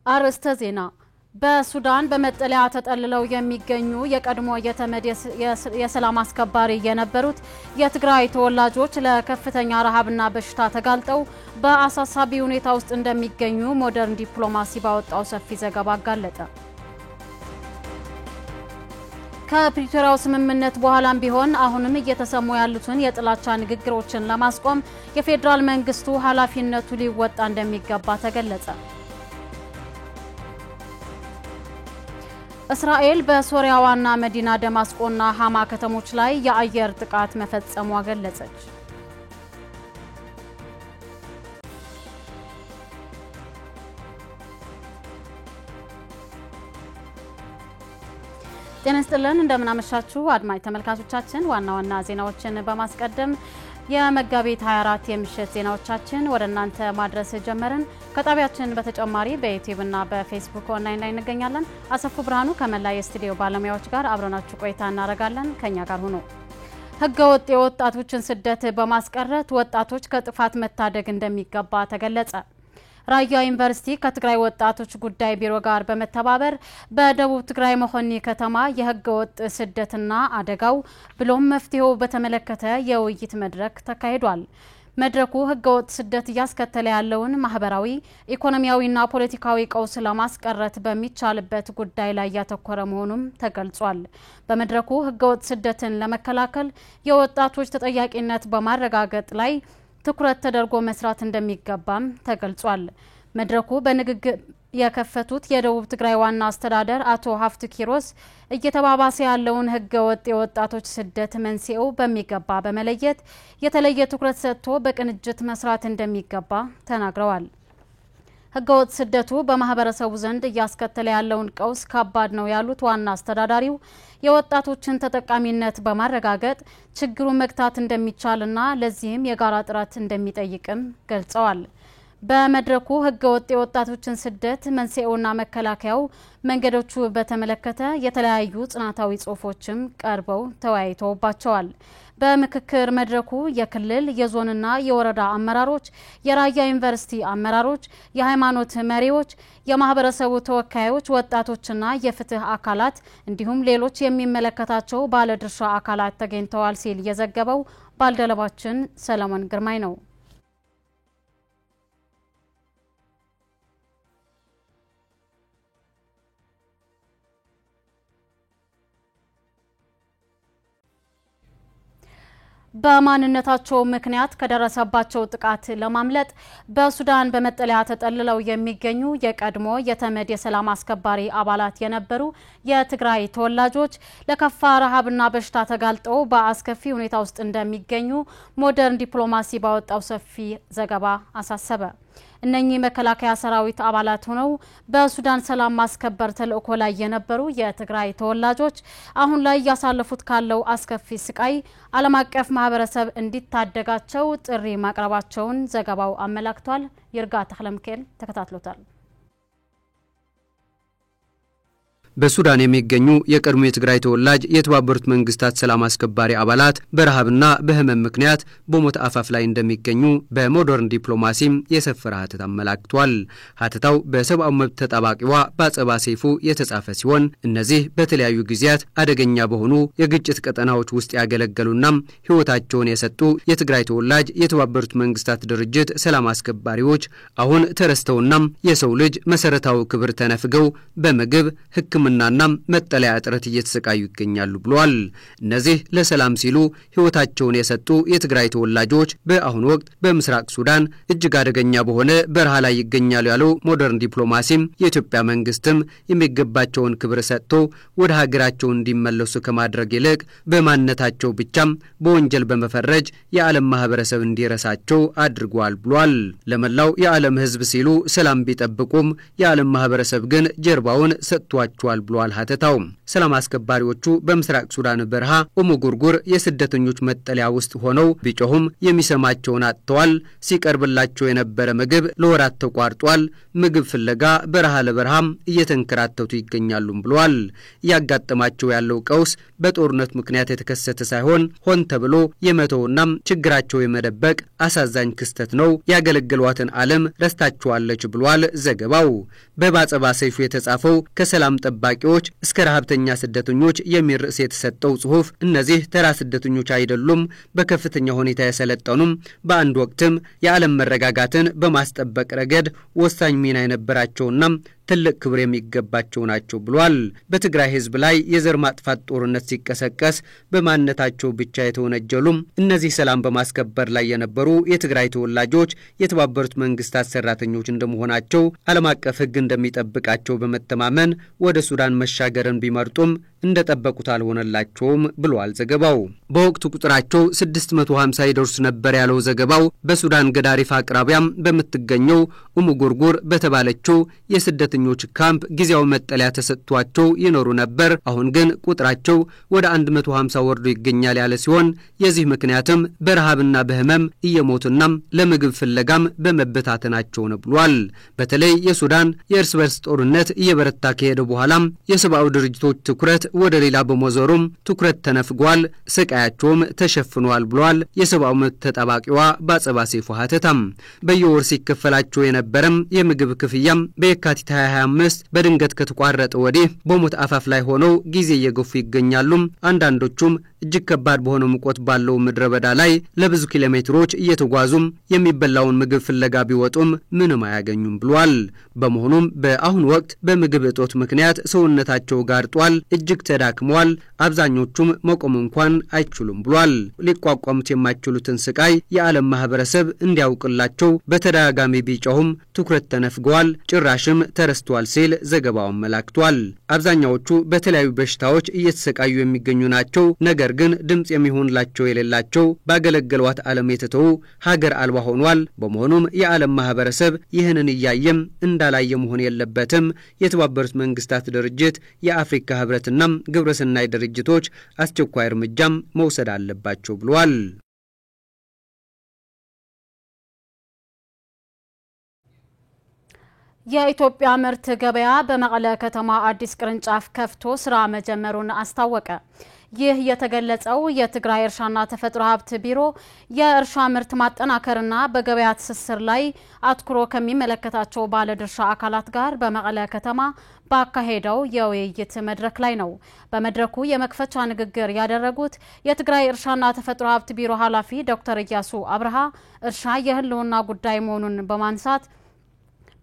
አርስተ ዜና በሱዳን በመጠለያ ተጠልለው የሚገኙ የቀድሞ የተመድ የሰላም አስከባሪ የነበሩት የትግራይ ተወላጆች ለከፍተኛ ረሃብና በሽታ ተጋልጠው በአሳሳቢ ሁኔታ ውስጥ እንደሚገኙ ሞደርን ዲፕሎማሲ ባወጣው ሰፊ ዘገባ አጋለጠ። ከፕሪቶሪያው ስምምነት በኋላም ቢሆን አሁንም እየተሰሙ ያሉትን የጥላቻ ንግግሮችን ለማስቆም የፌደራል መንግስቱ ኃላፊነቱ ሊወጣ እንደሚገባ ተገለጸ። እስራኤል በሶሪያ ዋና መዲና ደማስቆና ሃማ ከተሞች ላይ የአየር ጥቃት መፈጸሟ ገለጸች። ጤና ይስጥልን እንደምን አመሻችሁ አድማጭ ተመልካቾቻችን ዋና ዜናዎችን በማስቀደም የመጋቢት 24 የምሽት ዜናዎቻችን ወደናንተ ማድረስ ጀመርን። ከጣቢያችን በተጨማሪ በዩቲዩብ እና በፌስቡክ ኦንላይን ላይ እንገኛለን። አሰፉ ብርሃኑ ከመላ የስቱዲዮ ባለሙያዎች ጋር አብረናችሁ ቆይታ እናደርጋለን። ከኛ ጋር ሁኑ። ህገወጥ የወጣቶችን ስደት በማስቀረት ወጣቶች ከጥፋት መታደግ እንደሚገባ ተገለጸ። ራያ ዩኒቨርሲቲ ከትግራይ ወጣቶች ጉዳይ ቢሮ ጋር በመተባበር በደቡብ ትግራይ መሆኒ ከተማ የህገወጥ ስደትና አደጋው ብሎም መፍትሄው በተመለከተ የውይይት መድረክ ተካሂዷል። መድረኩ ህገወጥ ስደት ያስከተለ ያለውን ማህበራዊ፣ ኢኮኖሚያዊና ፖለቲካዊ ቀውስ ለማስቀረት በሚቻልበት ጉዳይ ላይ ያተኮረ መሆኑም ተገልጿል። በመድረኩ ህገወጥ ስደትን ለመከላከል የወጣቶች ተጠያቂነት በማረጋገጥ ላይ ትኩረት ተደርጎ መስራት እንደሚገባም ተገልጿል። መድረኩ በንግግር የከፈቱት የደቡብ ትግራይ ዋና አስተዳደር አቶ ሀፍቱ ኪሮስ እየተባባሰ ያለውን ህገወጥ የወጣቶች ስደት መንስኤው በሚገባ በመለየት የተለየ ትኩረት ሰጥቶ በቅንጅት መስራት እንደሚገባ ተናግረዋል። ህገወጥ ስደቱ በማህበረሰቡ ዘንድ እያስከተለ ያለውን ቀውስ ከባድ ነው ያሉት ዋና አስተዳዳሪው የወጣቶችን ተጠቃሚነት በማረጋገጥ ችግሩን መግታት እንደሚቻልና ለዚህም የጋራ ጥረት እንደሚጠይቅም ገልጸዋል። በመድረኩ ህገወጥ የወጣቶችን ስደት መንስኤውና መከላከያው መንገዶቹ በተመለከተ የተለያዩ ጽናታዊ ጽሁፎችም ቀርበው ተወያይተውባቸዋል። በምክክር መድረኩ የክልል የዞንና የወረዳ አመራሮች፣ የራያ ዩኒቨርሲቲ አመራሮች፣ የሃይማኖት መሪዎች፣ የማህበረሰቡ ተወካዮች፣ ወጣቶችና የፍትህ አካላት እንዲሁም ሌሎች የሚመለከታቸው ባለድርሻ አካላት ተገኝተዋል ሲል የዘገበው ባልደረባችን ሰለሞን ግርማይ ነው። በማንነታቸው ምክንያት ከደረሰባቸው ጥቃት ለማምለጥ በሱዳን በመጠለያ ተጠልለው የሚገኙ የቀድሞ የተመድ የሰላም አስከባሪ አባላት የነበሩ የትግራይ ተወላጆች ለከፋ ረሃብና በሽታ ተጋልጠው በአስከፊ ሁኔታ ውስጥ እንደሚገኙ ሞደርን ዲፕሎማሲ ባወጣው ሰፊ ዘገባ አሳሰበ። እነኚህ መከላከያ ሰራዊት አባላት ሆነው በሱዳን ሰላም ማስከበር ተልእኮ ላይ የነበሩ የትግራይ ተወላጆች አሁን ላይ ያሳለፉት ካለው አስከፊ ስቃይ ዓለም አቀፍ ማህበረሰብ እንዲታደጋቸው ጥሪ ማቅረባቸውን ዘገባው አመላክቷል። ይርጋ ተክለምከል ተከታትሎታል። በሱዳን የሚገኙ የቀድሞ የትግራይ ተወላጅ የተባበሩት መንግስታት ሰላም አስከባሪ አባላት በረሃብና በህመም ምክንያት በሞት አፋፍ ላይ እንደሚገኙ በሞደርን ዲፕሎማሲም የሰፈረ ሀተታ አመላክቷል። ሀተታው በሰብአዊ መብት ተጣባቂዋ ባጸባ ሰይፉ የተጻፈ ሲሆን እነዚህ በተለያዩ ጊዜያት አደገኛ በሆኑ የግጭት ቀጠናዎች ውስጥ ያገለገሉና ህይወታቸውን የሰጡ የትግራይ ተወላጅ የተባበሩት መንግስታት ድርጅት ሰላም አስከባሪዎች አሁን ተረስተውና የሰው ልጅ መሰረታዊ ክብር ተነፍገው በመግብ ህክምናና መጠለያ እጥረት እየተሰቃዩ ይገኛሉ ብለዋል። እነዚህ ለሰላም ሲሉ ህይወታቸውን የሰጡ የትግራይ ተወላጆች በአሁኑ ወቅት በምስራቅ ሱዳን እጅግ አደገኛ በሆነ በረሃ ላይ ይገኛሉ ያለው ሞደርን ዲፕሎማሲም የኢትዮጵያ መንግስትም የሚገባቸውን ክብር ሰጥቶ ወደ ሀገራቸው እንዲመለሱ ከማድረግ ይልቅ በማንነታቸው ብቻም በወንጀል በመፈረጅ የዓለም ማህበረሰብ እንዲረሳቸው አድርጓል ብለዋል። ለመላው የዓለም ህዝብ ሲሉ ሰላም ቢጠብቁም የዓለም ማህበረሰብ ግን ጀርባውን ሰጥቷቸዋል ተፈጥሯል ብሏል ሀተታው። ሰላም አስከባሪዎቹ በምስራቅ ሱዳን በረሃ ኡሙጉርጉር የስደተኞች መጠለያ ውስጥ ሆነው ቢጮሁም የሚሰማቸውን አጥተዋል። ሲቀርብላቸው የነበረ ምግብ ለወራት ተቋርጧል። ምግብ ፍለጋ በረሃ ለበረሃም እየተንከራተቱ ይገኛሉ ብሏል። ያጋጠማቸው ያለው ቀውስ በጦርነት ምክንያት የተከሰተ ሳይሆን ሆን ተብሎ የመተውና ችግራቸው የመደበቅ አሳዛኝ ክስተት ነው። ያገለገሏትን ዓለም ረስታቸዋለች ብሏል ዘገባው። በባጸባ ሰይፉ የተጻፈው ከሰላም ጠባቂዎች እስከ ረሃብተኛ ስደተኞች የሚል ርዕስ የተሰጠው ጽሑፍ እነዚህ ተራ ስደተኞች አይደሉም፣ በከፍተኛ ሁኔታ የሰለጠኑም በአንድ ወቅትም የዓለም መረጋጋትን በማስጠበቅ ረገድ ወሳኝ ሚና የነበራቸውና ትልቅ ክብር የሚገባቸው ናቸው ብሏል። በትግራይ ህዝብ ላይ የዘር ማጥፋት ጦርነት ሲቀሰቀስ በማንነታቸው ብቻ የተወነጀሉም እነዚህ ሰላም በማስከበር ላይ የነበሩ የትግራይ ተወላጆች የተባበሩት መንግስታት ሰራተኞች እንደመሆናቸው ዓለም አቀፍ ህግ እንደሚጠብቃቸው በመተማመን ወደ ሱዳን መሻገርን ቢመርጡም እንደጠበቁት አልሆነላቸውም ብሏል ዘገባው። በወቅቱ ቁጥራቸው 650 ይደርሱ ነበር ያለው ዘገባው በሱዳን ገዳሪፍ አቅራቢያም በመትገኘው ኡሙጉርጉር በተባለችው የስደተኞች ካምፕ ጊዜያዊ መጠለያ ተሰጥቷቸው ይኖሩ ነበር። አሁን ግን ቁጥራቸው ወደ 150 ወርዶ ይገኛል ያለ ሲሆን የዚህ ምክንያትም በረሃብና በህመም እየሞቱና ለምግብ ፍለጋም በመበታተናቸው ነው ብሏል። በተለይ የሱዳን የእርስ በርስ ጦርነት እየበረታ ከሄደ በኋላም የሰብአዊ ድርጅቶች ትኩረት ወደ ሌላ በመዞሩም ትኩረት ተነፍጓል፣ ስቃያቸውም ተሸፍኗል ብሏል የሰብአዊ መብት ተጠባቂዋ ባጸባ ሰይፉ ሀተታም። በየወር ሲከፈላቸው የነበረም የምግብ ክፍያም በየካቲት 2025 በድንገት ከተቋረጠ ወዲህ በሞት አፋፍ ላይ ሆነው ጊዜ እየገፉ ይገኛሉ። አንዳንዶቹም እጅግ ከባድ በሆነ ሙቀት ባለው ምድረ በዳ ላይ ለብዙ ኪሎሜትሮች እየተጓዙም የሚበላውን ምግብ ፍለጋ ቢወጡም ምንም አያገኙም ብሏል። በመሆኑም በአሁን ወቅት በምግብ እጦት ምክንያት ሰውነታቸው ጋርጧል፣ እጅግ ተዳክመዋል። አብዛኞቹም መቆም እንኳን አይችሉም ብሏል። ሊቋቋሙት የማይችሉትን ስቃይ የዓለም ማህበረሰብ እንዲያውቅላቸው በተደጋጋሚ ቢጮሁም ትኩረት ተነፍገዋል፣ ጭራሽም ተረስተዋል ሲል ዘገባው አመላክቷል። አብዛኛዎቹ በተለያዩ በሽታዎች እየተሰቃዩ የሚገኙ ናቸው። ነገር ግን ድምጽ የሚሆንላቸው የሌላቸው ባገለገሏት ዓለም የተተው ሀገር አልባ ሆኗል። በመሆኑም የዓለም ማህበረሰብ ይህንን እያየም እንዳላየ መሆን የለበትም። የተባበሩት መንግስታት ድርጅት፣ የአፍሪካ ህብረትና ግብረሰናይ ድርጅቶች አስቸኳይ እርምጃም መውሰድ አለባቸው ብሏል። የኢትዮጵያ ምርት ገበያ በመቀለ ከተማ አዲስ ቅርንጫፍ ከፍቶ ስራ መጀመሩን አስታወቀ። ይህ የተገለጸው የትግራይ እርሻና ተፈጥሮ ሀብት ቢሮ የእርሻ ምርት ማጠናከርና በገበያ ትስስር ላይ አትኩሮ ከሚመለከታቸው ባለድርሻ አካላት ጋር በመቀለ ከተማ ባካሄደው የውይይት መድረክ ላይ ነው። በመድረኩ የመክፈቻ ንግግር ያደረጉት የትግራይ እርሻና ተፈጥሮ ሀብት ቢሮ ኃላፊ ዶክተር ኢያሱ አብርሃ እርሻ የህልውና ጉዳይ መሆኑን በማንሳት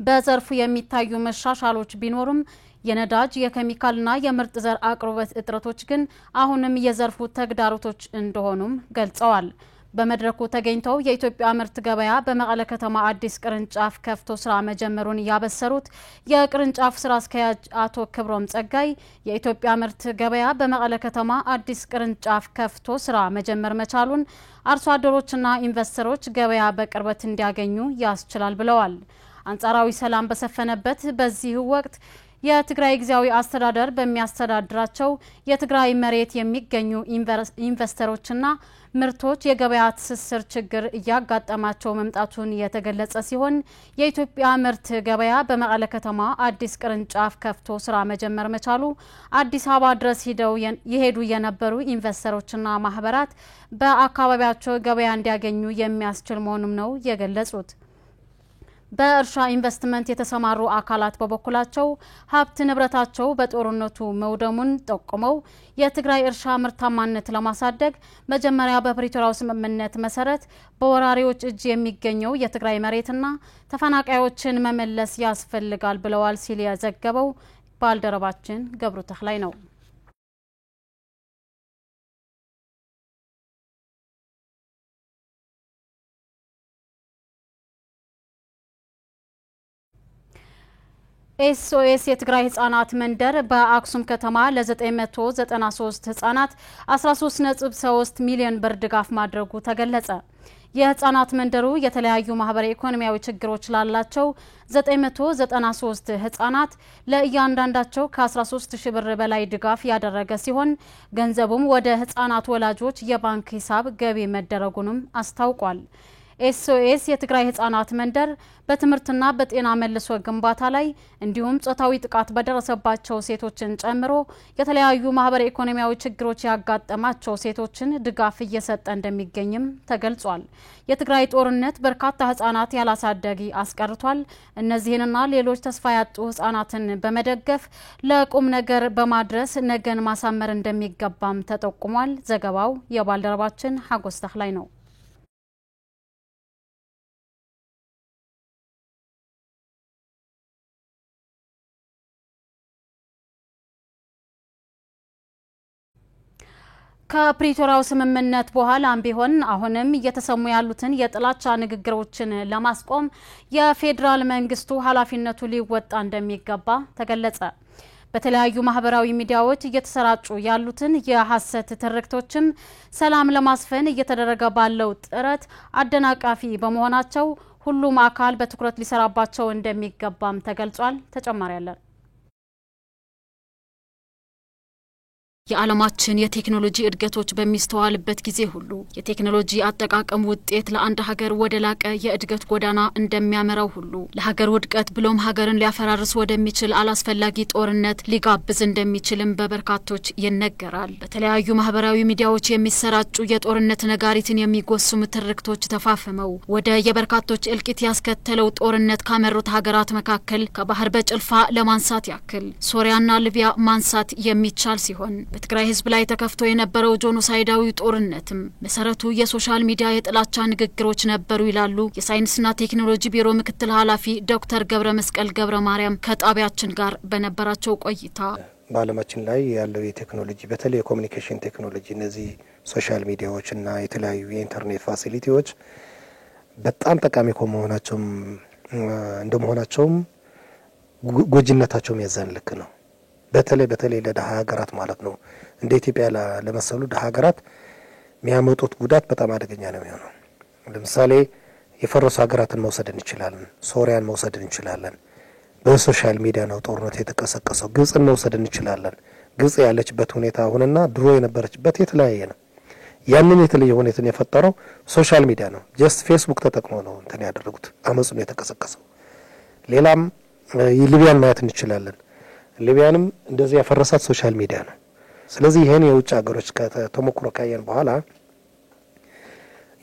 በዘርፉ የሚታዩ መሻሻሎች ቢኖርም የነዳጅ የኬሚካልና የምርጥ ዘር አቅርቦት እጥረቶች ግን አሁንም የዘርፉ ተግዳሮቶች እንደሆኑም ገልጸዋል። በመድረኩ ተገኝተው የኢትዮጵያ ምርት ገበያ በመቀለ ከተማ አዲስ ቅርንጫፍ ከፍቶ ስራ መጀመሩን ያበሰሩት የቅርንጫፍ ስራ አስኪያጅ አቶ ክብሮም ጸጋይ የኢትዮጵያ ምርት ገበያ በመቀለ ከተማ አዲስ ቅርንጫፍ ከፍቶ ስራ መጀመር መቻሉን አርሶ አደሮችና ኢንቨስተሮች ገበያ በቅርበት እንዲያገኙ ያስችላል ብለዋል። አንጻራዊ ሰላም በሰፈነበት በዚህ ወቅት የትግራይ ጊዜያዊ አስተዳደር በሚያስተዳድራቸው የትግራይ መሬት የሚገኙ ኢንቨስተሮችና ምርቶች የገበያ ትስስር ችግር እያጋጠማቸው መምጣቱን የተገለጸ ሲሆን የኢትዮጵያ ምርት ገበያ በመቀለ ከተማ አዲስ ቅርንጫፍ ከፍቶ ስራ መጀመር መቻሉ አዲስ አበባ ድረስ ይሄዱ የነበሩ ኢንቨስተሮችና ማህበራት በአካባቢያቸው ገበያ እንዲያገኙ የሚያስችል መሆኑን ነው የገለጹት። በእርሻ ኢንቨስትመንት የተሰማሩ አካላት በበኩላቸው ሀብት ንብረታቸው በጦርነቱ መውደሙን ጠቁመው የትግራይ እርሻ ምርታማነት ለማሳደግ መጀመሪያ በፕሪቶሪያው ስምምነት መሰረት በወራሪዎች እጅ የሚገኘው የትግራይ መሬትና ተፈናቃዮችን መመለስ ያስፈልጋል ብለዋል ሲል የዘገበው ባልደረባችን ገብሩ ተክላይ ነው። ኤስኦኤስ የትግራይ ህጻናት መንደር በአክሱም ከተማ ለ993 ህጻናት 13.3 ሚሊዮን ብር ድጋፍ ማድረጉ ተገለጸ። የህፃናት መንደሩ የተለያዩ ማህበራዊ ኢኮኖሚያዊ ችግሮች ላላቸው 993 ህፃናት ለእያንዳንዳቸው ከ13000 ብር በላይ ድጋፍ ያደረገ ሲሆን ገንዘቡም ወደ ህፃናት ወላጆች የባንክ ሂሳብ ገቢ መደረጉንም አስታውቋል። ኤስኦኤስ የትግራይ ህፃናት መንደር በትምህርትና በጤና መልሶ ግንባታ ላይ እንዲሁም ጾታዊ ጥቃት በደረሰባቸው ሴቶችን ጨምሮ የተለያዩ ማህበራዊ ኢኮኖሚያዊ ችግሮች ያጋጠማቸው ሴቶችን ድጋፍ እየሰጠ እንደሚገኝም ተገልጿል። የትግራይ ጦርነት በርካታ ህፃናት ያላሳደጊ አስቀርቷል። እነዚህንና ሌሎች ተስፋ ያጡ ህፃናትን በመደገፍ ለቁም ነገር በማድረስ ነገን ማሳመር እንደሚገባም ተጠቁሟል። ዘገባው የባልደረባችን ሀጎስ ተክላይ ነው። ከፕሪቶሪያው ስምምነት በኋላም ቢሆን አሁንም እየተሰሙ ያሉትን የጥላቻ ንግግሮችን ለማስቆም የፌደራል መንግስቱ ኃላፊነቱ ሊወጣ እንደሚገባ ተገለጸ። በተለያዩ ማህበራዊ ሚዲያዎች እየተሰራጩ ያሉትን የሐሰት ትርክቶችም ሰላም ለማስፈን እየተደረገ ባለው ጥረት አደናቃፊ በመሆናቸው ሁሉም አካል በትኩረት ሊሰራባቸው እንደሚገባም ተገልጿል። ተጨማሪ ያለን የዓለማችን የቴክኖሎጂ እድገቶች በሚስተዋልበት ጊዜ ሁሉ የቴክኖሎጂ አጠቃቀም ውጤት ለአንድ ሀገር ወደ ላቀ የእድገት ጎዳና እንደሚያመራው ሁሉ ለሀገር ውድቀት ብሎም ሀገርን ሊያፈራርስ ወደሚችል አላስፈላጊ ጦርነት ሊጋብዝ እንደሚችልም በበርካቶች ይነገራል። በተለያዩ ማህበራዊ ሚዲያዎች የሚሰራጩ የጦርነት ነጋሪትን የሚጎስሙ ትርክቶች ተፋፍመው ወደ የበርካቶች እልቂት ያስከተለው ጦርነት ካመሩት ሀገራት መካከል ከባህር በጭልፋ ለማንሳት ያክል ሶሪያና ሊቢያ ማንሳት የሚቻል ሲሆን በትግራይ ህዝብ ላይ ተከፍቶ የነበረው ጄኖሳይዳዊ ጦርነትም መሰረቱ የሶሻል ሚዲያ የጥላቻ ንግግሮች ነበሩ ይላሉ የሳይንስና ቴክኖሎጂ ቢሮ ምክትል ኃላፊ ዶክተር ገብረ መስቀል ገብረ ማርያም ከጣቢያችን ጋር በነበራቸው ቆይታ በዓለማችን ላይ ያለው የቴክኖሎጂ በተለይ የኮሙኒኬሽን ቴክኖሎጂ እነዚህ ሶሻል ሚዲያዎችና የተለያዩ የኢንተርኔት ፋሲሊቲዎች በጣም ጠቃሚ እንደመሆናቸውም ጎጅነታቸው ያዛን ልክ ነው። በተለይ ለደሃ ሀገራት ማለት ነው እንደ ኢትዮጵያ ለመሰሉ ደሃ ሀገራት የሚያመጡት ጉዳት በጣም አደገኛ ነው የሚሆነው። ለምሳሌ የፈረሱ ሀገራትን መውሰድ እንችላለን። ሶሪያን መውሰድ እንችላለን። በሶሻል ሚዲያ ነው ጦርነት የተቀሰቀሰው። ግብጽን መውሰድ እንችላለን። ግብጽ ያለችበት ሁኔታ አሁንና ድሮ የነበረችበት የተለያየ ነው። ያንን የተለየ ሁኔታን የፈጠረው ሶሻል ሚዲያ ነው። ጀስት ፌስቡክ ተጠቅሞ ነው እንትን ያደረጉት አመጹን የተቀሰቀሰው። ሌላም ሊቢያን ማየት እንችላለን። ሊቢያንም እንደዚህ ያፈረሳት ሶሻል ሚዲያ ነው። ስለዚህ ይሄን የውጭ ሀገሮች ከተሞክሮ ካየን በኋላ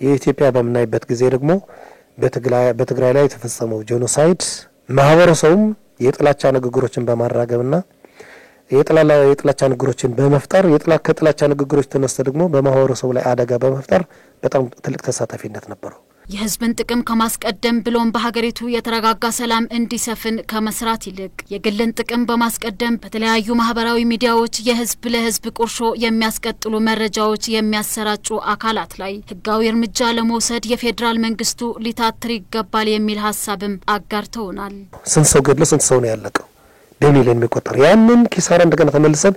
የኢትዮጵያ በመናይበት ጊዜ ደግሞ በትግራይ ላይ የተፈጸመው ጄኖሳይድ ማህበረሰቡም የጥላቻ ንግግሮችን በማራገብና የጥላቻ ንግግሮችን በመፍጠር ከጥላቻ ንግግሮች ተነስተ ደግሞ በማህበረሰቡ ላይ አደጋ በመፍጠር በጣም ትልቅ ተሳታፊነት ነበረው። የህዝብን ጥቅም ከማስቀደም ብሎም በሀገሪቱ የተረጋጋ ሰላም እንዲሰፍን ከመስራት ይልቅ የግልን ጥቅም በማስቀደም በተለያዩ ማህበራዊ ሚዲያዎች የህዝብ ለህዝብ ቁርሾ የሚያስቀጥሉ መረጃዎች የሚያሰራጩ አካላት ላይ ህጋዊ እርምጃ ለመውሰድ የፌደራል መንግስቱ ሊታትር ይገባል የሚል ሐሳብም አጋርተውናል። ስንት ሰው ገድሎ ስንት ሰው ነው ያለቀው? በሚሊዮን የሚቆጠር ያንን ኪሳራ እንደገና ተመልሰን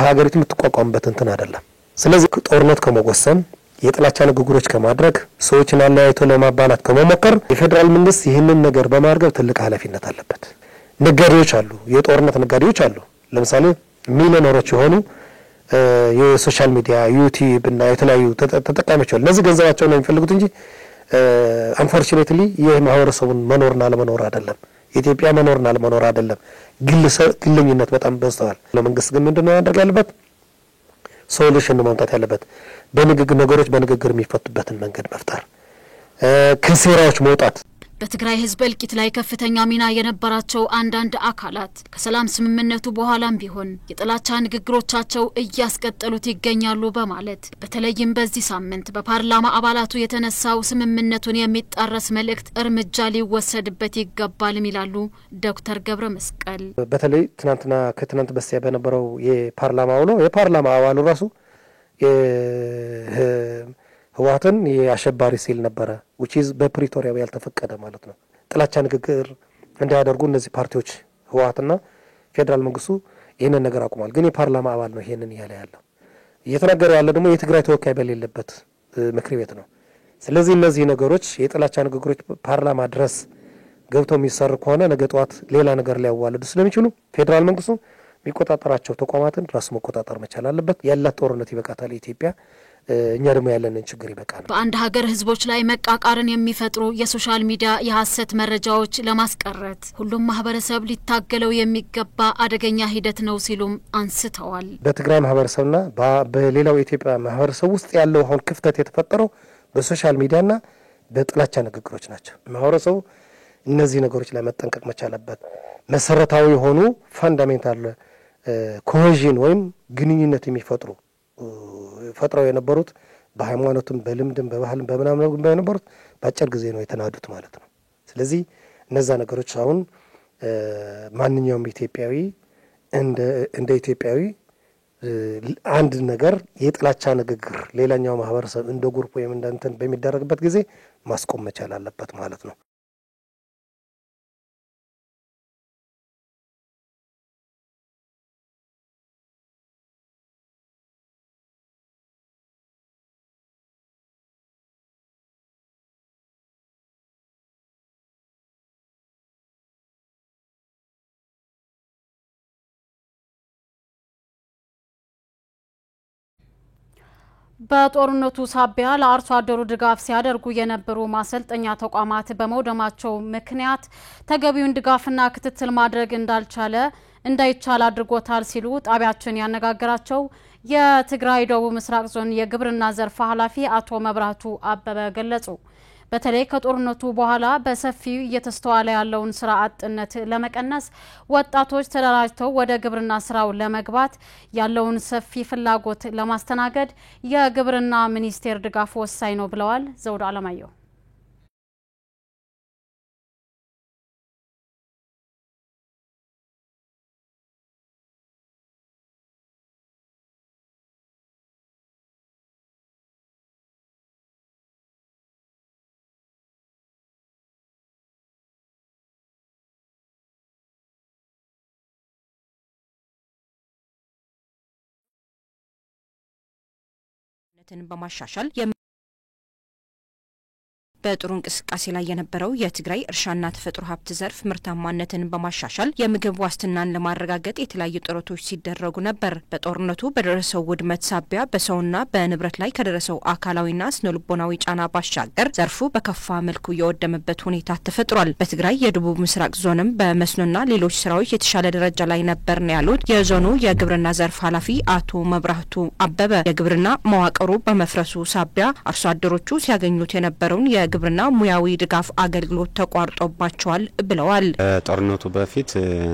ሀገሪቱ የምትቋቋምበት እንትን አይደለም። ስለዚህ ጦርነት ከመወሰን የጥላቻ ንግግሮች ከማድረግ ሰዎችን አለያይቶ ለማባላት ከመሞከር የፌደራል መንግስት ይህንን ነገር በማርገብ ትልቅ ኃላፊነት አለበት። ነጋዴዎች አሉ፣ የጦርነት ነጋዴዎች አሉ። ለምሳሌ ሚሊዮነሮች የሆኑ የሶሻል ሚዲያ ዩቲዩብ እና የተለያዩ ተጠቃሚዎች አሉ። እነዚህ ገንዘባቸው ነው የሚፈልጉት እንጂ አንፎርቹኔትሊ የማህበረሰቡን መኖርና ለመኖር አይደለም። ኢትዮጵያ መኖርና ለመኖር አይደለም። ግልኝነት በጣም በዝተዋል። ለመንግስት ግን ምንድነው ማድረግ ያለበት? ሶሉሽን ማምጣት ያለበት በንግግር ነገሮች በንግግር የሚፈቱበትን መንገድ መፍጠር፣ ከሴራዎች መውጣት። በትግራይ ህዝብ እልቂት ላይ ከፍተኛ ሚና የነበራቸው አንዳንድ አካላት ከሰላም ስምምነቱ በኋላም ቢሆን የጥላቻ ንግግሮቻቸው እያስቀጠሉት ይገኛሉ በማለት በተለይም በዚህ ሳምንት በፓርላማ አባላቱ የተነሳው ስምምነቱን የሚጣረስ መልእክት እርምጃ ሊወሰድበት ይገባል ይላሉ ዶክተር ገብረ መስቀል። በተለይ ከትናንት በስቲያ በነበረው የፓርላማ አባሉ ራሱ ህወሓትን የአሸባሪ ሲል ነበረ which is በፕሪቶሪያው ያልተፈቀደ ማለት ነው። ጥላቻ ንግግር እንዲያደርጉ እነዚህ ፓርቲዎች ህወሓትና ፌደራል መንግስቱ ይሄንን ነገር አቁሟል። ግን የፓርላማ አባል ነው ይሄንን ያለው እየተናገረ ያለ ደግሞ የትግራይ ተወካይ በሌለበት ምክር ቤት ነው። ስለዚህ እነዚህ ነገሮች የጥላቻ ንግግሮች ፓርላማ ድረስ ገብተው የሚሰሩ ከሆነ ነገ ጧት ሌላ ነገር ሊያዋልዱ ስለሚችሉ ፌደራል መንግስቱ የሚቆጣጠራቸው ተቋማትን ራሱ መቆጣጠር መቻል አለበት። ያላት ጦርነት ይበቃታል ኢትዮጵያ። እኛ ደግሞ ያለንን ችግር ይበቃናል። በአንድ ሀገር ህዝቦች ላይ መቃቃርን የሚፈጥሩ የሶሻል ሚዲያ የሐሰት መረጃዎች ለማስቀረት ሁሉም ማህበረሰብ ሊታገለው የሚገባ አደገኛ ሂደት ነው ሲሉም አንስተዋል። በትግራይ ማህበረሰብና በሌላው የኢትዮጵያ ማህበረሰብ ውስጥ ያለው አሁን ክፍተት የተፈጠረው በሶሻል ሚዲያና በጥላቻ ንግግሮች ናቸው። ማህበረሰቡ እነዚህ ነገሮች ላይ መጠንቀቅ መቻል አለበት። መሰረታዊ የሆኑ ፋንዳሜንታል ኮሄዥን ወይም ግንኙነት የሚፈጥሩ ፈጥረው የነበሩት በሃይማኖትም በልምድም በባህልም በመናምን የነበሩት በአጭር ጊዜ ነው የተናዱት ማለት ነው። ስለዚህ እነዛ ነገሮች አሁን ማንኛውም ኢትዮጵያዊ እንደ ኢትዮጵያዊ አንድ ነገር የጥላቻ ንግግር ሌላኛው ማህበረሰብ እንደ ግሩፕ ወይም እንደ እንትን በሚደረግበት ጊዜ ማስቆም መቻል አለበት ማለት ነው። በጦርነቱ ሳቢያ ለአርሶ አደሩ ድጋፍ ሲያደርጉ የነበሩ ማሰልጠኛ ተቋማት በመውደማቸው ምክንያት ተገቢውን ድጋፍና ክትትል ማድረግ እንዳይቻል አድርጎታል ሲሉ ጣቢያችን ያነጋገራቸው የትግራይ ደቡብ ምስራቅ ዞን የግብርና ዘርፍ ኃላፊ አቶ መብራቱ አበበ ገለጹ። በተለይ ከጦርነቱ በኋላ በሰፊው እየተስተዋለ ያለውን ስራ አጥነት ለመቀነስ ወጣቶች ተደራጅተው ወደ ግብርና ስራው ለመግባት ያለውን ሰፊ ፍላጎት ለማስተናገድ የግብርና ሚኒስቴር ድጋፍ ወሳኝ ነው ብለዋል። ዘውድ አለማየሁ በማሻሻል በጥሩ እንቅስቃሴ ላይ የነበረው የትግራይ እርሻና ተፈጥሮ ሀብት ዘርፍ ምርታማነትን በማሻሻል የምግብ ዋስትናን ለማረጋገጥ የተለያዩ ጥረቶች ሲደረጉ ነበር። በጦርነቱ በደረሰው ውድመት ሳቢያ በሰውና በንብረት ላይ ከደረሰው አካላዊና ስነልቦናዊ ጫና ባሻገር ዘርፉ በከፋ መልኩ የወደመበት ሁኔታ ተፈጥሯል። በትግራይ የደቡብ ምስራቅ ዞንም በመስኖና ሌሎች ስራዎች የተሻለ ደረጃ ላይ ነበር ነው ያሉት የዞኑ የግብርና ዘርፍ ኃላፊ አቶ መብራቱ አበበ። የግብርና መዋቅሩ በመፍረሱ ሳቢያ አርሶ አደሮቹ ሲያገኙት የነበረውን ግብርና ሙያዊ ድጋፍ አገልግሎት ተቋርጦባቸዋል ብለዋል። ጦርነቱ በፊት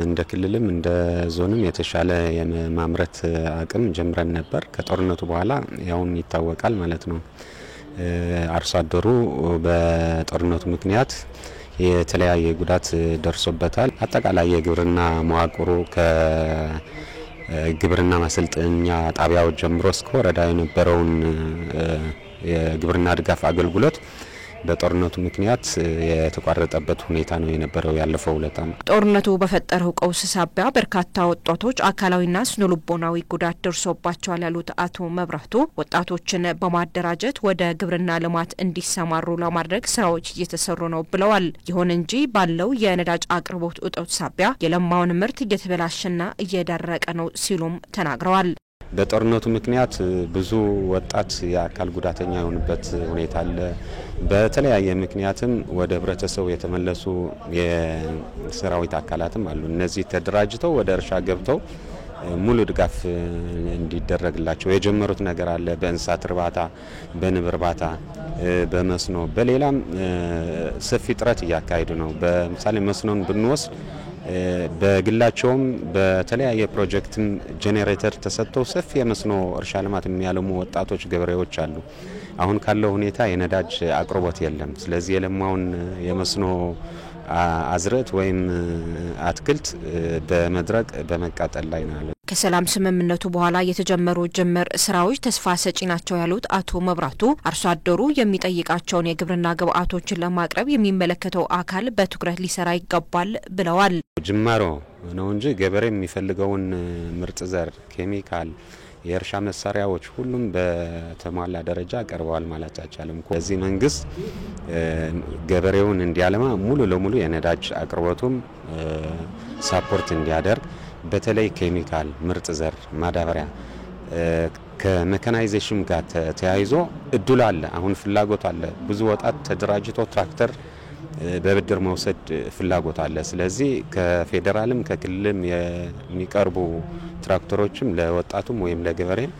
እንደ ክልልም እንደ ዞንም የተሻለ የማምረት አቅም ጀምረን ነበር። ከጦርነቱ በኋላ ያውን ይታወቃል ማለት ነው። አርሶ አደሩ በጦርነቱ ምክንያት የተለያየ ጉዳት ደርሶበታል። አጠቃላይ የግብርና መዋቅሩ ከግብርና ማሰልጠኛ ጣቢያዎች ጀምሮ እስከ ወረዳ የነበረውን የግብርና ድጋፍ አገልግሎት በጦርነቱ ምክንያት የተቋረጠበት ሁኔታ ነው የነበረው ያለፈው ለታም። ጦርነቱ በፈጠረው ቀውስ ሳቢያ በርካታ ወጣቶች አካላዊና ስነልቦናዊ ጉዳት ደርሶባቸዋል ያሉት አቶ መብራቱ ወጣቶችን በማደራጀት ወደ ግብርና ልማት እንዲሰማሩ ለማድረግ ስራዎች እየተሰሩ ነው ብለዋል። ይሁን እንጂ ባለው የነዳጅ አቅርቦት እጦት ሳቢያ የለማውን ምርት እየተበላሸና እየደረቀ ነው ሲሉም ተናግረዋል። በጦርነቱ ምክንያት ብዙ ወጣት የአካል ጉዳተኛ የሆነበት ሁኔታ አለ። በተለያየ ምክንያትም ወደ ህብረተሰቡ የተመለሱ የሰራዊት አካላትም አሉ። እነዚህ ተደራጅተው ወደ እርሻ ገብተው ሙሉ ድጋፍ እንዲደረግላቸው የጀመሩት ነገር አለ። በእንስሳት እርባታ፣ በንብ እርባታ፣ በመስኖ በሌላም ሰፊ ጥረት እያካሄዱ ነው። በምሳሌ መስኖን ብንወስድ በግላቸውም በተለያየ ፕሮጀክትም ጄኔሬተር ተሰጥተው ሰፊ የመስኖ እርሻ ልማት የሚያለሙ ወጣቶች ገበሬዎች አሉ። አሁን ካለው ሁኔታ የነዳጅ አቅርቦት የለም። ስለዚህ የለማውን የመስኖ አዝርዕት ወይም አትክልት በመድረቅ በመቃጠል ላይ ነው። ከሰላም ስምምነቱ በኋላ የተጀመሩ ጅምር ስራዎች ተስፋ ሰጪ ናቸው ያሉት አቶ መብራቱ አርሶ አደሩ የሚጠይቃቸውን የግብርና ግብአቶችን ለማቅረብ የሚመለከተው አካል በትኩረት ሊሰራ ይገባል ብለዋል። ጅማሮ ነው እንጂ ገበሬ የሚፈልገውን ምርጥ ዘር፣ ኬሚካል፣ የእርሻ መሳሪያዎች ሁሉም በተሟላ ደረጃ ቀርበዋል ማለት አይቻልም። በዚህ መንግስት ገበሬውን እንዲያለማ ሙሉ ለሙሉ የነዳጅ አቅርቦቱም ሳፖርት እንዲያደርግ በተለይ ኬሚካል፣ ምርጥ ዘር፣ ማዳበሪያ ከሜካናይዜሽን ጋር ተያይዞ እድል አለ። አሁን ፍላጎት አለ። ብዙ ወጣት ተደራጅቶ ትራክተር በብድር መውሰድ ፍላጎት አለ። ስለዚህ ከፌደራልም ከክልልም የሚቀርቡ ትራክተሮችም ለወጣቱም ወይም ለገበሬም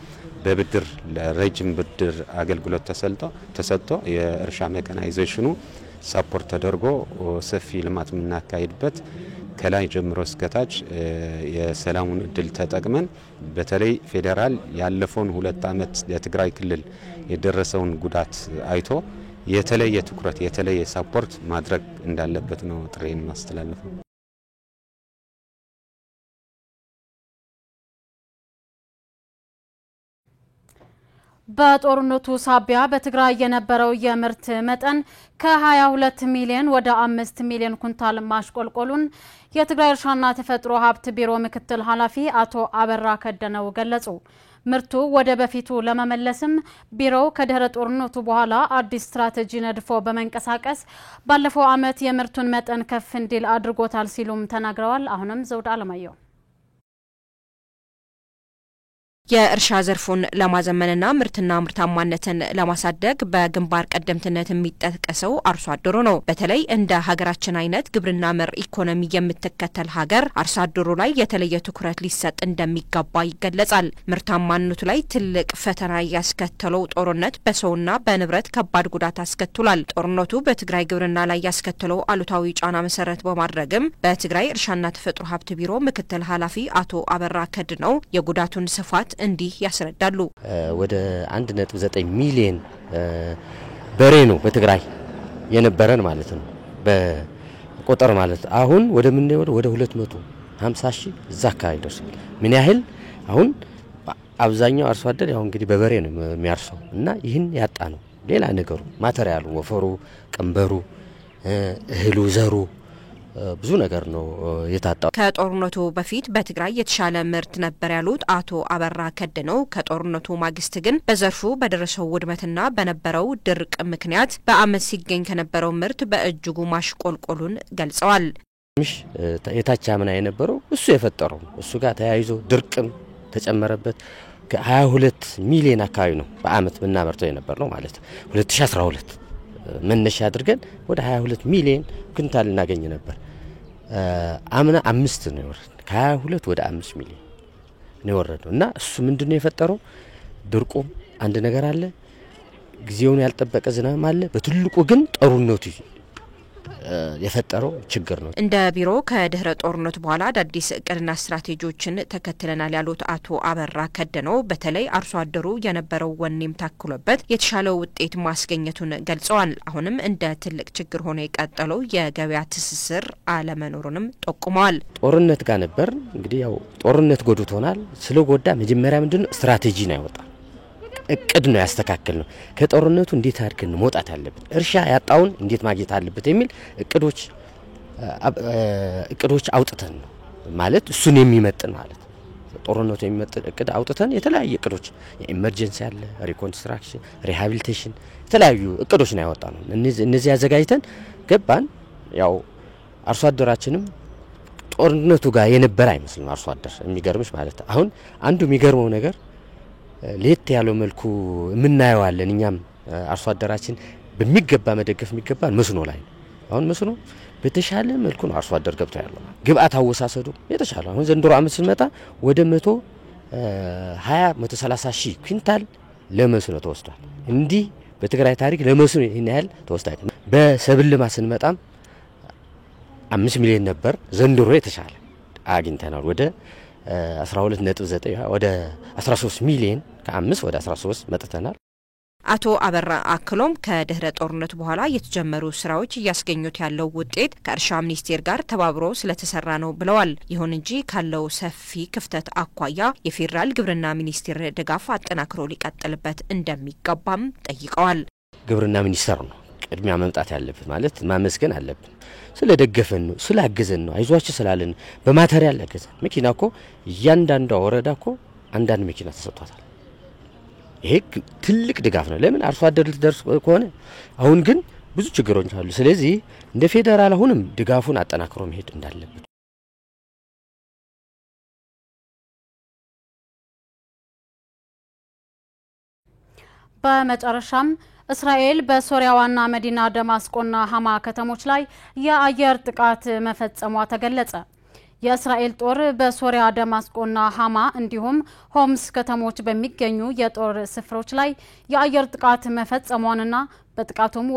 በብድር ለረጅም ብድር አገልግሎት ተሰጥቶ የእርሻ ሜካናይዜሽኑ ሳፖርት ተደርጎ ሰፊ ልማት የምናካሂድበት ከላይ ጀምሮ እስከታች የሰላሙን እድል ተጠቅመን በተለይ ፌደራል ያለፈውን 2 ዓመት ለትግራይ ክልል የደረሰውን ጉዳት አይቶ የተለየ ትኩረት የተለየ ሳፖርት ማድረግ እንዳለበት ነው ጥሬን ማስተላለፈው። በጦርነቱ ሳቢያ በትግራይ የነበረው የምርት መጠን ከ22 ሚሊዮን ወደ 5 ሚሊዮን ኩንታል ማሽቆልቆሉን የትግራይ እርሻና ተፈጥሮ ሀብት ቢሮ ምክትል ኃላፊ አቶ አበራ ከደነው ገለጹ። ምርቱ ወደ በፊቱ ለመመለስም ቢሮው ከድህረ ጦርነቱ በኋላ አዲስ ስትራቴጂ ነድፎ በመንቀሳቀስ ባለፈው ዓመት የምርቱን መጠን ከፍ እንዲል አድርጎታል ሲሉም ተናግረዋል። አሁንም ዘውድ አለማየሁ የእርሻ ዘርፉን ለማዘመንና ምርትና ምርታማነትን ለማሳደግ በግንባር ቀደምትነት የሚጠቀሰው አርሶ አደሩ ነው። በተለይ እንደ ሀገራችን አይነት ግብርና መር ኢኮኖሚ የምትከተል ሀገር አርሶ አደሩ ላይ የተለየ ትኩረት ሊሰጥ እንደሚገባ ይገለጻል። ምርታማነቱ ላይ ትልቅ ፈተና ያስከተለው ጦርነት በሰውና በንብረት ከባድ ጉዳት አስከትሏል። ጦርነቱ በትግራይ ግብርና ላይ ያስከተለው አሉታዊ ጫና መሰረት በማድረግም በትግራይ እርሻና ተፈጥሮ ሀብት ቢሮ ምክትል ኃላፊ አቶ አበራ ከድነው የጉዳቱን ስፋት እንዲህ ያስረዳሉ። ወደ 1.9 ሚሊዮን በሬ ነው በትግራይ የነበረን ማለት ነው በቁጥር ማለት አሁን ወደ ምን ወደ 250 ሺህ ዘካይ ደርሷል። ምን ያህል አሁን አብዛኛው አርሶ አደር ያው እንግዲህ በበሬ ነው የሚያርሰው እና ይህን ያጣ ነው። ሌላ ነገሩ ማቴሪያሉ፣ ወፈሩ፣ ቀንበሩ፣ እህሉ፣ ዘሩ ብዙ ነገር ነው የታጣው። ከጦርነቱ በፊት በትግራይ የተሻለ ምርት ነበር ያሉት አቶ አበራ ከደነው ከጦርነቱ ማግስት ግን በዘርፉ በደረሰው ውድመትና በነበረው ድርቅ ምክንያት በአመት ሲገኝ ከነበረው ምርት በእጅጉ ማሽቆልቆሉን ገልጸዋል። የታች አምና የነበረው እሱ የፈጠረው እሱ ጋር ተያይዞ ድርቅም ተጨመረበት ከ22 ሚሊዮን አካባቢ ነው በአመት ብናመርተው የነበር ነው ማለት 2012 መነሻ አድርገን ወደ 22 ሚሊዮን ኩንታል እናገኝ ነበር። አምና 5 ነው ወረደ ከ22 ወደ 5 ሚሊዮን ነው ወረደ እና እሱ ምንድነው የፈጠረው ድርቁ አንድ ነገር አለ፣ ጊዜውን ያልጠበቀ ዝናብ አለ። በትልቁ ግን ጦርነቱ የፈጠረው ችግር ነው። እንደ ቢሮ ከድህረ ጦርነቱ በኋላ አዲስ እቅድና ስትራቴጂዎችን ተከትለናል ያሉት አቶ አበራ ከደነው በተለይ አርሶ አደሩ የነበረው ወኔም ታክሎበት የተሻለ ውጤት ማስገኘቱን ገልጸዋል። አሁንም እንደ ትልቅ ችግር ሆኖ የቀጠለው የገበያ ትስስር አለመኖሩንም ጠቁመዋል። ጦርነት ጋር ነበር እንግዲህ ያው ጦርነት ጎድቶናል። ስለጎዳ መጀመሪያ ምንድነው ስትራቴጂ ነው ያወጣው እቅድ ነው ያስተካከል ነው። ከጦርነቱ እንዴት አድርገን መውጣት አለበት፣ እርሻ ያጣውን እንዴት ማግኘት አለበት የሚል እቅዶች አውጥተን ነው ማለት እሱን የሚመጥን ማለት ጦርነቱ የሚመጥን እቅድ አውጥተን የተለያየ እቅዶች የኢመርጀንሲ አለ፣ ሪኮንስትራክሽን፣ ሪሃቢሊቴሽን የተለያዩ እቅዶች ነው ያወጣነው። እነዚህ አዘጋጅተን ገባን። ያው አርሶ አደራችንም ጦርነቱ ጋር የነበረ አይመስልም አርሶ አደር የሚገርምሽ ማለት አሁን አንዱ የሚገርመው ነገር ለየት ያለው መልኩ ምናየዋለን። እኛም አርሶ አደራችን በሚገባ መደገፍ የሚገባን መስኖ ላይ አሁን መስኖ በተሻለ መልኩ ነው አርሶ አደር ገብቶ ያለው። ግብአት አወሳሰዱ የተሻለ አሁን ዘንድሮ አመት ስንመጣ ወደ 130 ሺህ ኩንታል ለመስኖ ተወስዷል። እንዲህ በትግራይ ታሪክ ለመስኖ ይሄን ያህል ተወስዷል። በሰብል ልማት ስንመጣም 5 ሚሊዮን ነበር፣ ዘንድሮ የተሻለ አግኝተናል። ወደ 12.9 ወደ 13 ሚሊዮን ከ5 ወደ 13 መጥተናል። አቶ አበራ አክሎም ከድህረ ጦርነቱ በኋላ የተጀመሩ ስራዎች እያስገኙት ያለው ውጤት ከእርሻ ሚኒስቴር ጋር ተባብሮ ስለተሰራ ነው ብለዋል። ይሁን እንጂ ካለው ሰፊ ክፍተት አኳያ የፌደራል ግብርና ሚኒስቴር ድጋፍ አጠናክሮ ሊቀጥልበት እንደሚገባም ጠይቀዋል። ግብርና ሚኒስቴር ነው ቅድሚያ መምጣት ያለበት ማለት ማመስገን አለብን። ስለደገፈን ነው ስላገዘን ነው አይዟችሁ ስላለን በማቴሪያል አገዘን። መኪናኮ እያንዳንዱ ወረዳኮ አንዳንድ መኪና ተሰጥቷታል። ይሄ ትልቅ ድጋፍ ነው። ለምን አርሶ አደር ልትደርስ ከሆነ አሁን ግን ብዙ ችግሮች አሉ። ስለዚህ እንደ ፌደራል አሁንም ድጋፉን አጠናክሮ መሄድ እንዳለበት በመጨረሻም እስራኤል በሶሪያ ዋና መዲና ደማስቆና ሐማ ከተሞች ላይ የአየር ጥቃት መፈጸሟ ተገለጸ። የእስራኤል ጦር በሶሪያ ደማስቆና ሐማ እንዲሁም ሆምስ ከተሞች በሚገኙ የጦር ስፍራዎች ላይ የአየር ጥቃት መፈጸሟንና በጥቃቱም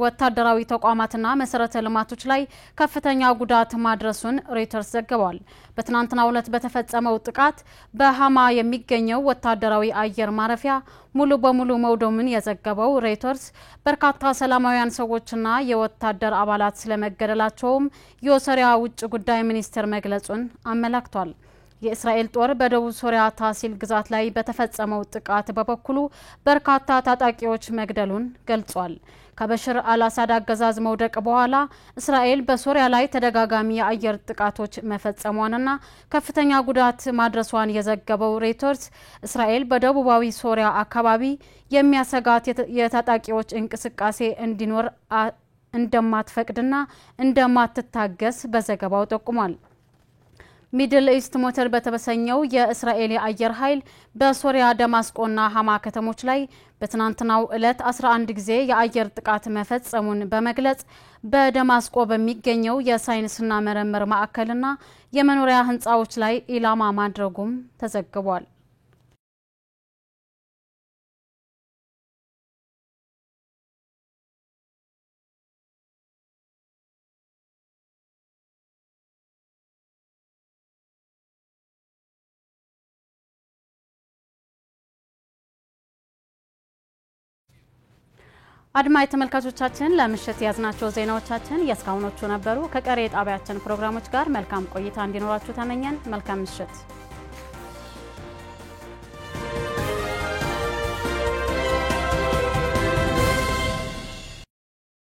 ወታደራዊ ተቋማትና መሰረተ ልማቶች ላይ ከፍተኛ ጉዳት ማድረሱን ሮይተርስ ዘግቧል። በትናንትናው ዕለት በተፈጸመው ጥቃት በሐማ የሚገኘው ወታደራዊ አየር ማረፊያ ሙሉ በሙሉ መውደሙን የዘገበው ሮይተርስ በርካታ ሰላማዊያን ሰዎችና የወታደር አባላት ስለመገደላቸውም የሶሪያ ውጭ ጉዳይ ሚኒስቴር መግለጹን አመላክቷል። የእስራኤል ጦር በደቡብ ሶሪያ ታሲል ግዛት ላይ በተፈጸመው ጥቃት በበኩሉ በርካታ ታጣቂዎች መግደሉን ገልጿል። ከበሽር አልአሳድ አገዛዝ መውደቅ በኋላ እስራኤል በሶሪያ ላይ ተደጋጋሚ የአየር ጥቃቶች መፈጸሟንና ከፍተኛ ጉዳት ማድረሷን የዘገበው ሮይተርስ እስራኤል በደቡባዊ ሶሪያ አካባቢ የሚያሰጋት የታጣቂዎች እንቅስቃሴ እንዲኖር እንደማትፈቅድና እንደማትታገስ በዘገባው ጠቁሟል። ሚድል ኢስት ሞተር በተበሰኘው የእስራኤል የአየር ኃይል በሶሪያ ደማስቆና ሐማ ከተሞች ላይ በትናንትናው ዕለት 11 ጊዜ የአየር ጥቃት መፈጸሙን በመግለጽ በደማስቆ በሚገኘው የሳይንስና ምርምር ማዕከልና የመኖሪያ ህንጻዎች ላይ ኢላማ ማድረጉም ተዘግቧል። አድማጭ ተመልካቾቻችን ለምሽት ያዝናቸው ዜናዎቻችን የስካሁኖቹ ነበሩ። ከቀሪ ጣቢያችን ፕሮግራሞች ጋር መልካም ቆይታ እንዲኖራችሁ ተመኘን። መልካም ምሽት።